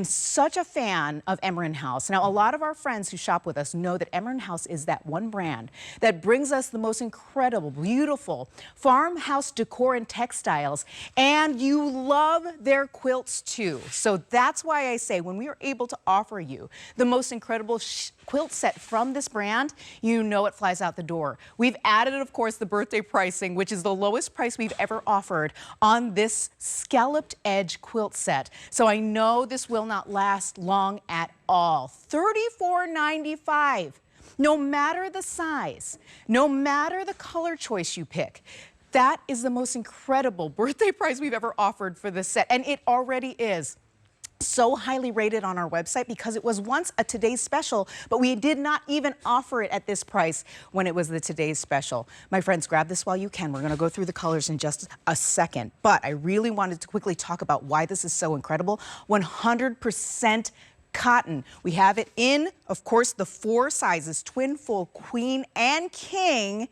I'm such a fan of Emryn House. Now, a lot of our friends who shop with us know that Emryn House is that one brand that brings us the most incredible, beautiful farmhouse decor and textiles, and you love their quilts too. So that's why I say when we are able to offer you the most incredible quilt set from this brand, you know it flies out the door. We've added, of course, the birthday pricing, which is the lowest price we've ever offered on this scalloped edge quilt set. So I know this will not last long at all. $34.95. No matter the size, no matter the color choice you pick. That is the most incredible birthday price we've ever offered for this set, and it already is so highly rated on our website because it was once a Today's Special, but we did not even offer it at this price when it was the Today's Special. My friends, grab this while you can. We're going to go through the colors in just a second, but I really wanted to quickly talk about why this is so incredible. 100% cotton. We have it in, of course, the 4 sizes, twin, full, queen, and king.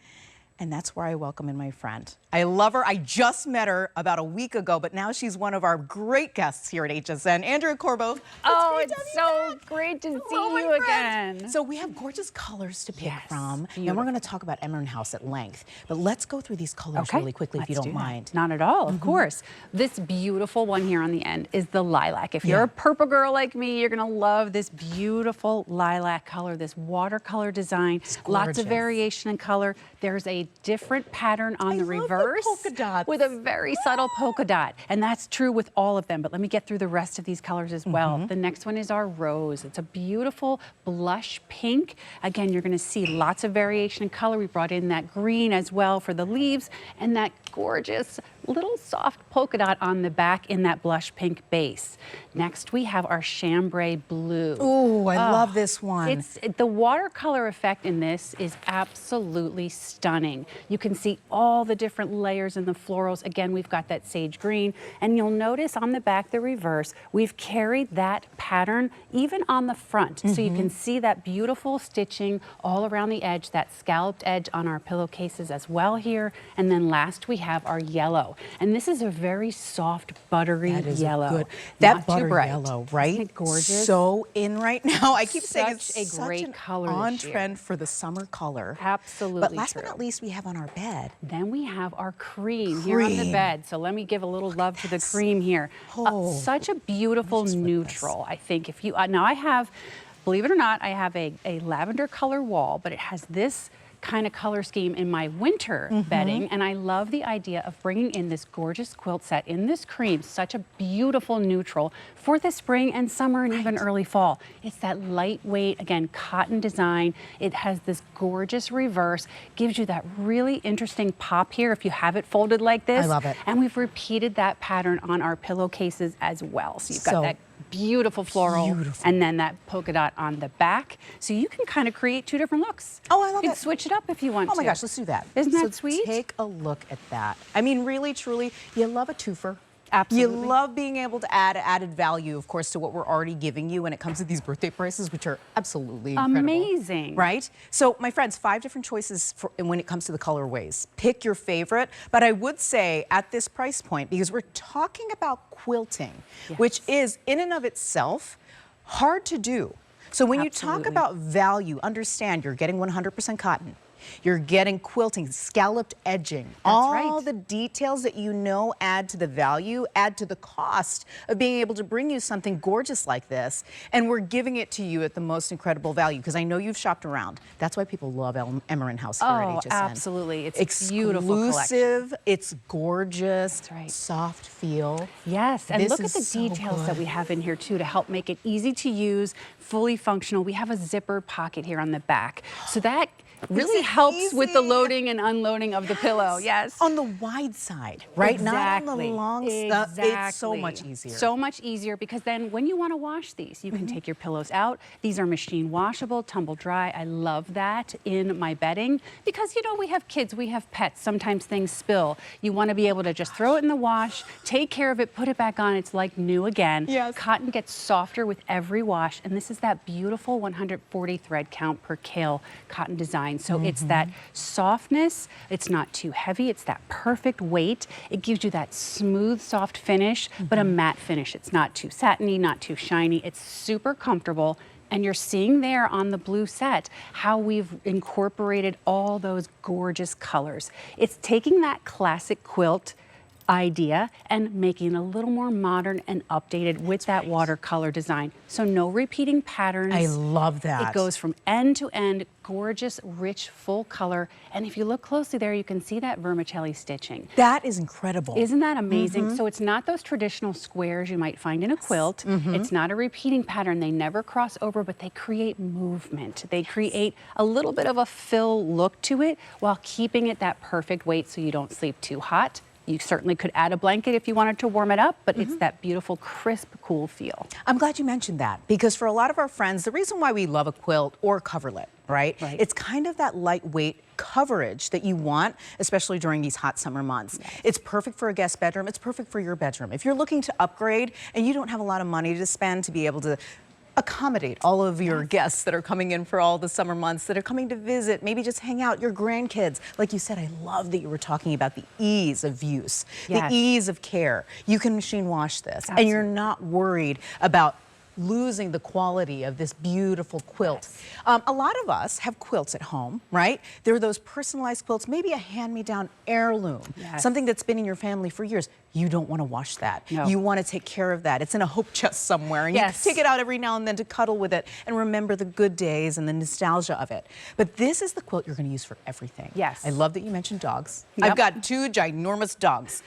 And that's where I welcome in my friend. I love her. I just met her about a week ago, but now she's one of our great guests here at HSN. Andrea Corbo. It's so great to see you again. So we have gorgeous colors to pick from. And we're going to talk about Emryn House at length. But let's go through these colors really quickly if you don't mind. Not at all, of course. This beautiful one here on the end is the lilac. If you're a purple girl like me, you're going to love this beautiful lilac color, this watercolor design. Lots of variation in color. There's a different pattern on the reverse polka dots with a very subtle polka dot, and that's true with all of them, but let me get through the rest of these colors as well. The next one is our rose. It's a beautiful blush pink. Again, you're going to see lots of variation in color. We brought in that green as well for the leaves, and that gorgeous little soft polka dot on the back in that blush pink base. Next, we have our chambray blue. Ooh, I love this one. The watercolor effect in this is absolutely stunning. You can see all the different layers in the florals. Again, we've got that sage green, and you'll notice on the back, the reverse, we've carried that pattern even on the front. So you can see that beautiful stitching all around the edge, that scalloped edge on our pillowcases as well here. And then last, we have our yellow. And this is a very soft, buttery yellow. That buttery yellow, right? Isn't it gorgeous? So in right now. I keep saying it's a great color on trend for the summer color. Absolutely. But last but not least, we have on our bed. Then we have our cream here on the bed. So let me give a little love to the cream here. Such a beautiful neutral, I think. If you now I have, believe it or not, I have a lavender color wall, but it has this kind of color scheme in my winter bedding, and I love the idea of bringing in this gorgeous quilt set in this cream, such a beautiful neutral for the spring and summer and even early fall. It's that lightweight, again, cotton design. It has this gorgeous reverse, gives you that really interesting pop here if you have it folded like this. I love it. And we've repeated that pattern on our pillowcases as well. So you've got that beautiful floral and then that polka dot on the back. So you can kind of create 2 different looks. Oh, I love You it. can switch it up if you want to. Oh my gosh, let's do that. Isn't that sweet? Take a look at that. I mean, really, truly, you love a twofer. Absolutely. You love being able to add added value, of course, to what we're already giving you when it comes to these birthday prices, which are absolutely incredible. Amazing. Right? So, my friends, 5 different choices when it comes to the colorways. Pick your favorite, but I would say at this price point, because we're talking about quilting, which is in and of itself hard to do. So when you talk about value, understand you're getting 100% cotton. You're getting quilting, scalloped edging. All the details that you know add to the value, add to the cost of being able to bring you something gorgeous like this. And we're giving it to you at the most incredible value because I know you've shopped around. That's why people love Emryn House here at HSN. Absolutely. It's exclusive, beautiful collection. It's gorgeous, soft feel. Yes, and look at the details that we have in here too to help make it easy to use, fully functional. We have a zipper pocket here on the back. So that really helps with the loading and unloading of the pillow. Yes. On the wide side, right? Not on the long stuff. It's so much easier. So much easier because then when you want to wash these, you can take your pillows out. These are machine washable, tumble dry. I love that in my bedding because, you know, we have kids, we have pets. Sometimes things spill. You want to be able to just throw it in the wash, take care of it, put it back on. It's like new again. Yes. Cotton gets softer with every wash. And this is that beautiful 140 thread count percale cotton design. design. So it's that softness, it's not too heavy, it's that perfect weight. It gives you that smooth, soft finish, but a matte finish. It's not too satiny, not too shiny. It's super comfortable. And you're seeing there on the blue set how we've incorporated all those gorgeous colors. It's taking that classic quilt idea and making it a little more modern and updated with that watercolor design. So no repeating patterns. I love that. It goes from end to end, gorgeous, rich, full color. And if you look closely there, you can see that vermicelli stitching. That is incredible. Isn't that amazing? So it's not those traditional squares you might find in a quilt. It's not a repeating pattern. They never cross over, but they create movement. They create a little bit of a fill look to it while keeping it that perfect weight so you don't sleep too hot. You certainly could add a blanket if you wanted to warm it up, but it's that beautiful, crisp, cool feel. I'm glad you mentioned that, because for a lot of our friends, the reason why we love a quilt or coverlet, right? It's kind of that lightweight coverage that you want, especially during these hot summer months. It's perfect for a guest bedroom. It's perfect for your bedroom. If you're looking to upgrade and you don't have a lot of money to spend to be able to accommodate all of your guests that are coming in for all the summer months, that are coming to visit, maybe just hang out, your grandkids. Like you said, I love that you were talking about the ease of use, the ease of care. You can machine wash this, and you're not worried about losing the quality of this beautiful quilt. A lot of us have quilts at home, right? There are those personalized quilts, maybe a hand-me-down heirloom, something that's been in your family for years. You don't want to wash that. You want to take care of that. It's in a hope chest somewhere, and you can take it out every now and then to cuddle with it and remember the good days and the nostalgia of it. But this is the quilt you're going to use for everything. I love that you mentioned dogs. I've got two ginormous dogs.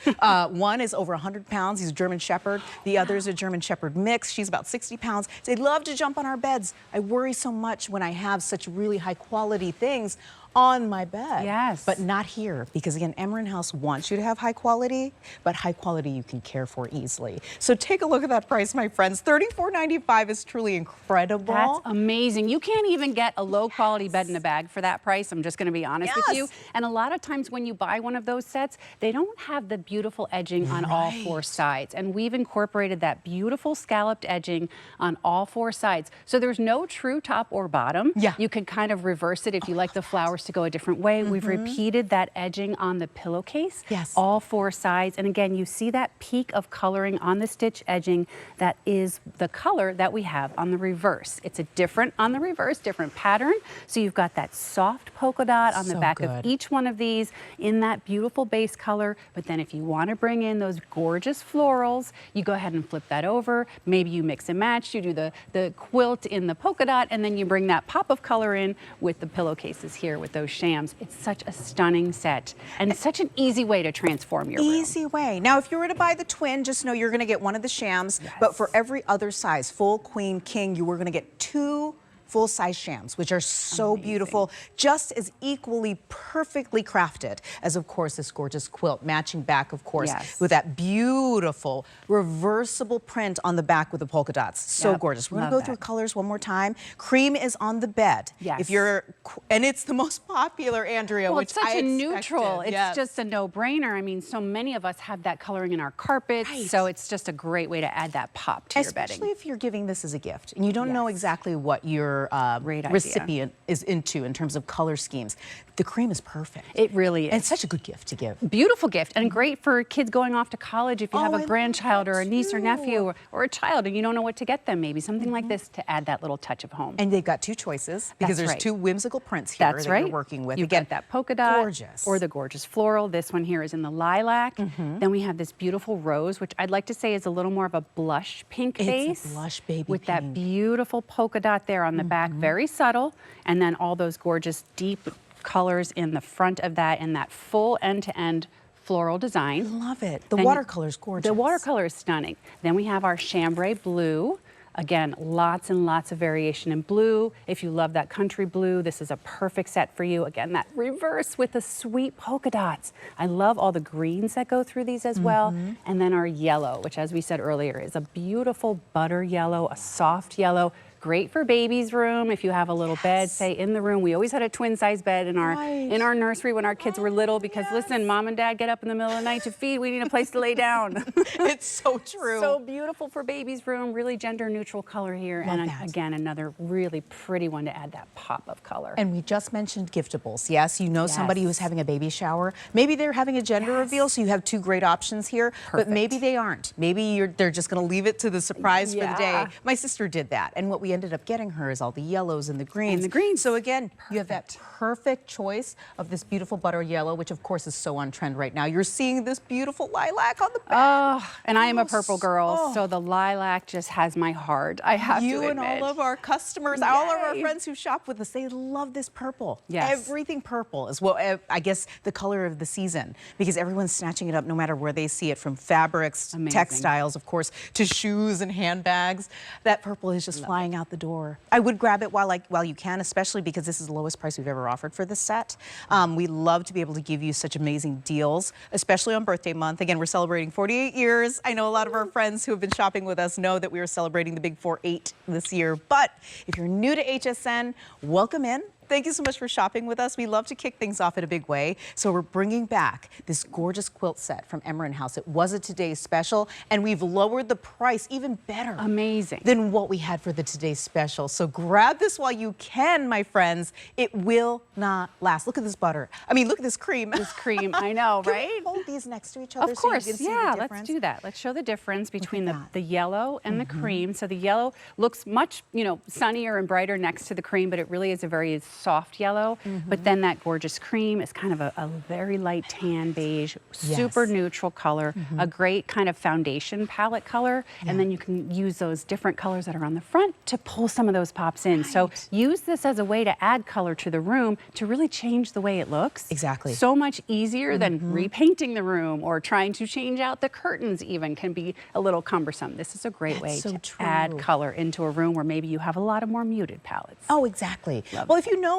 One is over 100 pounds. He's a German Shepherd. The other is a German Shepherd mix. She's about 60 pounds. They love to jump on our beds. I worry so much when I have such really high quality things on my bed. But not here, because again, Emryn House wants you to have high quality, but high quality you can care for easily. So take a look at that price, my friends. $34.95 is truly incredible. That's amazing. You can't even get a low quality bed in a bag for that price. I'm just going to be honest with you. And a lot of times when you buy one of those sets, they don't have the beautiful edging on all four sides. And we've incorporated that beautiful scalloped edging on all four sides. So there's no true top or bottom. You can kind of reverse it if you like the flowers to go a different way. We've repeated that edging on the pillowcase, all four sides. And again, you see that peak of coloring on the stitch edging. That is the color that we have on the reverse. It's a different on the reverse, different pattern. So you've got that soft polka dot on the back of each one of these in that beautiful base color. But then if you want to bring in those gorgeous florals, you go ahead and flip that over. Maybe you mix and match. You do the quilt in the polka dot, and then you bring that pop of color in with the pillowcases here with those shams. It's such a stunning set and such an easy way to transform your room. Easy way. Now, if you were to buy the twin, just know you're going to get one of the shams, but for every other size, full, queen, king, you were going to get two full-size shams, which are so beautiful, just as equally perfectly crafted as, of course, this gorgeous quilt, matching back, of course, with that beautiful reversible print on the back with the polka dots. So gorgeous. We're going to go through colors one more time. Cream is on the bed. If you're, and it's the most popular, Andrea, well, which it's such a neutral. It's yes. just a no-brainer. I mean, so many of us have that coloring in our carpets, so it's just a great way to add that pop to your bedding. Especially if you're giving this as a gift and you don't know exactly what your recipient is into in terms of color schemes. The cream is perfect. It really is. And it's such a good gift to give. Beautiful gift, and great for kids going off to college if you have a grandchild or a niece or nephew or a child and you don't know what to get them. Maybe something like this to add that little touch of home. And they've got two choices because there's two whimsical prints here that you're working with. You get that polka dot or the gorgeous floral. This one here is in the lilac. Then we have this beautiful rose, which I'd like to say is a little more of a blush pink base. It's a blush baby with pink. That beautiful polka dot there on the back, very subtle, and then all those gorgeous deep colors in the front of that and that full end-to-end floral design. I love it. The watercolor is gorgeous. The watercolor is stunning. Then we have our chambray blue. Again, lots and lots of variation in blue. If you love that country blue, this is a perfect set for you. Again, that reverse with the sweet polka dots. I love all the greens that go through these as well. And then our yellow, which as we said earlier, is a beautiful butter yellow, a soft yellow, Great for baby's room if you have a little bed, say in the room. We always had a twin size bed in our nursery when our kids were little because listen, mom and dad get up in the middle of the night to feed. We need a place to lay down. It's so true. So beautiful for baby's room, really gender neutral color here. And again, another really pretty one to add that pop of color. And we just mentioned giftables. Yes, you know somebody who's having a baby shower. Maybe they're having a gender reveal, so you have two great options here. But maybe they aren't. Maybe they're just going to leave it to the surprise for the day. My sister did that. And what we ended up getting her is all the yellows and the greens. So again, you have that perfect choice of this beautiful butter yellow, which of course is so on trend right now. You're seeing this beautiful lilac on the bed. Oh, and I am a purple girl, so the lilac just has my heart. I have to admit. You and all of our customers, all of our friends who shop with us, they love this purple. Everything purple is what I guess the color of the season, because everyone's snatching it up no matter where they see it, from fabrics, textiles, of course, to shoes and handbags. That purple is just flying out the door. I would grab it while you can, especially because this is the lowest price we've ever offered for this set. We love to be able to give you such amazing deals, especially on birthday month. Again, we're celebrating 48 years. I know a lot of our friends who have been shopping with us know that we are celebrating the big 48 this year. But if you're new to HSN, welcome in. Thank you so much for shopping with us. We love to kick things off in a big way. So we're bringing back this gorgeous quilt set from Emryn House. It was a today's special, and we've lowered the price even better. Amazing. Than what we had for the today's special. So grab this while you can, my friends. It will not last. Look at this butter. I mean, look at this cream. This cream, I know, right? Can we hold these next to each other? Of course, so you can see the difference? Let's do that. Let's show the difference between the yellow and the cream. So the yellow looks much, sunnier and brighter next to the cream, but it really is a very soft yellow. But then that gorgeous cream is kind of a very light tan beige, super neutral color, a great kind of foundation palette color. And then you can use those different colors that are on the front to pull some of those pops in. So use this as a way to add color to the room to really change the way it looks. Exactly. So much easier than repainting the room or trying to change out the curtains even can be a little cumbersome. This is a great way to add color into a room where maybe you have a lot of more muted palettes. Oh, exactly. Well, if you know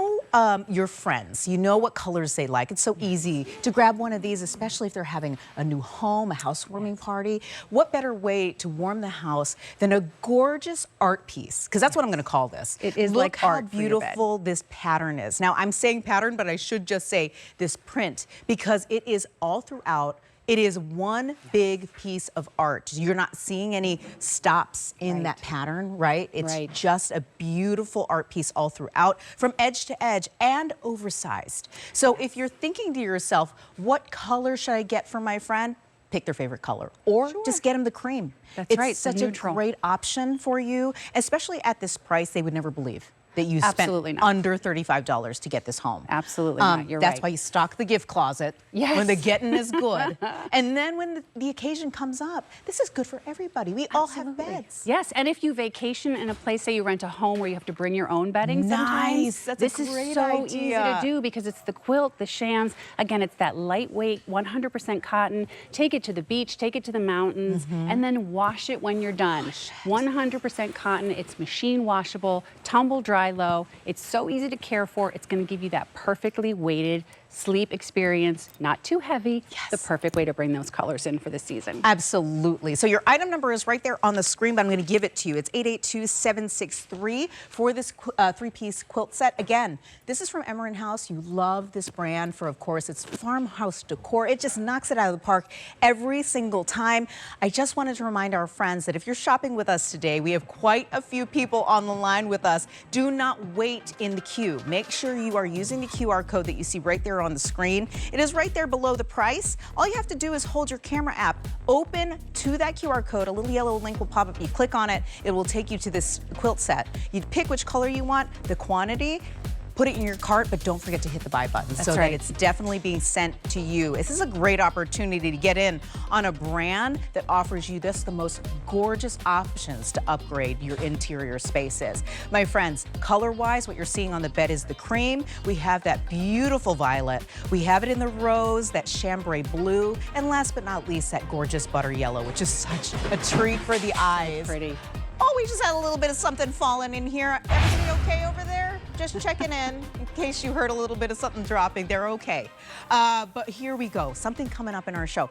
your friends, you know what colors they like. It's so easy to grab one of these, especially if they're having a new home, a housewarming party. What better way to warm the house than a gorgeous art piece? Because that's what I'm going to call this. It is Look like art. Look how beautiful this pattern is. Now, I'm saying pattern, but I should just say this print, because it is all throughout. It is one big piece of art. You're not seeing any stops in that pattern, right? It's just a beautiful art piece all throughout, from edge to edge, and oversized. So if you're thinking to yourself, what color should I get for my friend? Pick their favorite color, or just get them the cream. It's such a great option for you, especially at this price. They would never believe that you spent under $35 to get this home. Absolutely not. You're right. That's why you stock the gift closet when the getting is good. And then when the occasion comes up, this is good for everybody. We all have beds. Yes, and if you vacation in a place, say you rent a home where you have to bring your own bedding sometimes. This is so easy to do because it's the quilt, the shams. Again, it's that lightweight, 100% cotton. Take it to the beach, take it to the mountains, and then wash it when you're done. 100% cotton. It's machine washable, tumble dry low. It's so easy to care for. It's going to give you that perfectly weighted sleep experience, not too heavy, the perfect way to bring those colors in for the season. Absolutely. So your item number is right there on the screen, but I'm going to give it to you. It's 882763 for this three-piece quilt set. Again, this is from Emryn House. You love this brand for, of course, its farmhouse decor. It just knocks it out of the park every single time. I just wanted to remind our friends that if you're shopping with us today, we have quite a few people on the line with us. Do not wait in the queue. Make sure you are using the QR code that you see right there on the screen. It is right there below the price. All you have to do is hold your camera app open to that QR code. A little yellow link will pop up. You click on it. It will take you to this quilt set. You pick which color you want, the quantity, put it in your cart, but don't forget to hit the buy button so that it's definitely being sent to you. This is a great opportunity to get in on a brand that offers you the most gorgeous options to upgrade your interior spaces. My friends, color-wise, what you're seeing on the bed is the cream. We have that beautiful violet. We have it in the rose, that chambray blue, and last but not least, that gorgeous butter yellow, which is such a treat for the eyes. Pretty. Oh, we just had a little bit of something falling in here. Everybody okay over there? Just checking in case you heard a little bit of something dropping. They're okay. But here we go. Something coming up in our show.